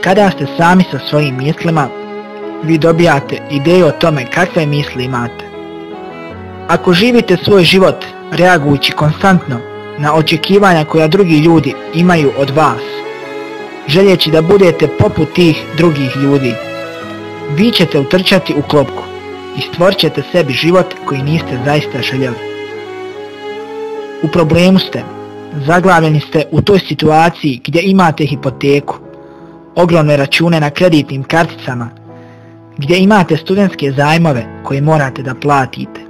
Kada ste sami sa svojim mislima, vi dobijate ideju o tome kakve misli imate. Ako živite svoj život reagujući konstantno na očekivanja koja drugi ljudi imaju od vas, željeći da budete poput tih drugih ljudi, vi ćete utrčati u klopku i stvorit ćete sebi život koji niste zaista željeli. U problemu ste, zaglavljeni ste u toj situaciji gdje imate hipoteku, ogromne račune na kreditnim karticama, gdje imate studentske zajmove koje morate da platite.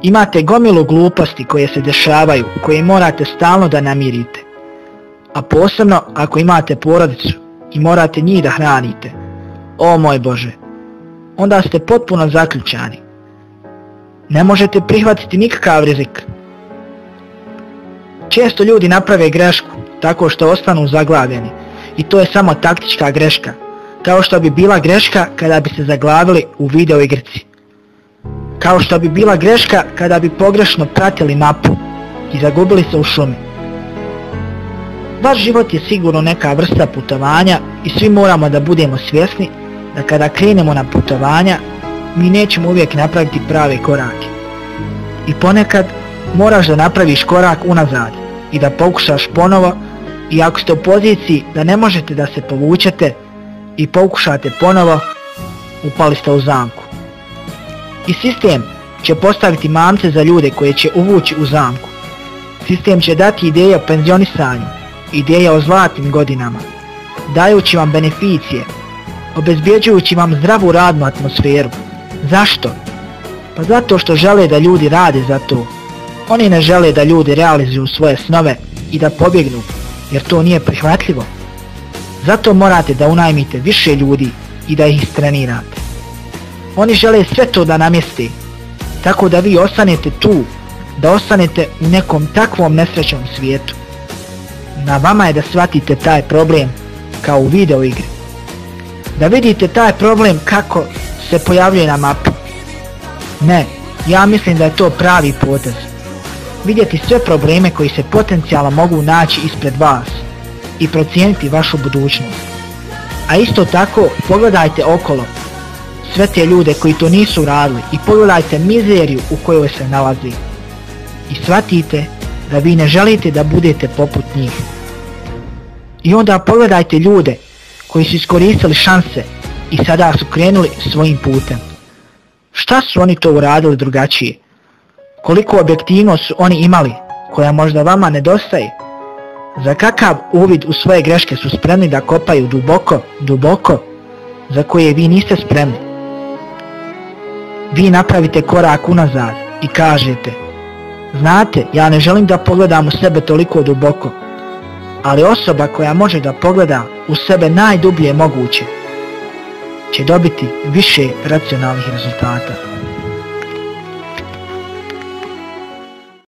Imate gomilu gluposti koje se dešavaju, koje morate stalno da namirite. A posebno ako imate porodicu i morate njih da hranite. O moj Bože, onda ste potpuno zaključani. Ne možete prihvatiti nikakav rizik. Često ljudi naprave grešku tako što ostanu zaglavljeni i to je samo taktička greška, kao što bi bila greška kada bi se zaglavili u videoigrici. Kao što bi bila greška kada bi pogrešno pratili mapu i zagubili se u šumi. Vaš život je sigurno neka vrsta putovanja i svi moramo da budemo svjesni da kada krenemo na putovanja, mi nećemo uvijek napraviti prave korake. I ponekad moraš da napraviš korak unazad i da pokušaš ponovo, i ako ste u poziciji da ne možete da se povučete i pokušate ponovo, upali ste u zamku. I sistem će postaviti mamce za ljude koje će uvući u zamku. Sistem će dati ideje o penzionisanju, ideje o zlatnim godinama, dajući vam beneficije, obezbjeđujući vam zdravu radnu atmosferu. Zašto? Pa zato što žele da ljudi rade za to. Oni ne žele da ljudi realizuju svoje snove i da pobjegnu, jer to nije prihvatljivo. Zato morate da unajmite više ljudi i da ih istrenirate. Oni žele sve to da namjeste, tako da vi ostanete tu, da ostanete u nekom takvom nesrećnom svijetu. Na vama je da shvatite taj problem kao u videoigri. Da vidite taj problem kako se pojavljuje na mapi. Ne, ja mislim da je to pravi potez. Vidjeti sve probleme koji se potencijalno mogu naći ispred vas i procijeniti vašu budućnost. A isto tako pogledajte okolo sve te ljude koji to nisu radili i pogledajte mizeriju u kojoj se nalazi. I shvatite da vi ne želite da budete poput njih. I onda pogledajte ljude koji su iskoristili šanse i sada su krenuli svojim putem. Šta su oni to uradili drugačije? Koliko objektivnost su oni imali, koja možda vama nedostaje? Za kakav uvid u svoje greške su spremni da kopaju duboko, duboko, za koje vi niste spremni? Vi napravite korak unazad i kažete: znate, ja ne želim da pogledam u sebe toliko duboko, ali osoba koja može da pogleda u sebe najdublje moguće će dobiti više racionalnih rezultata.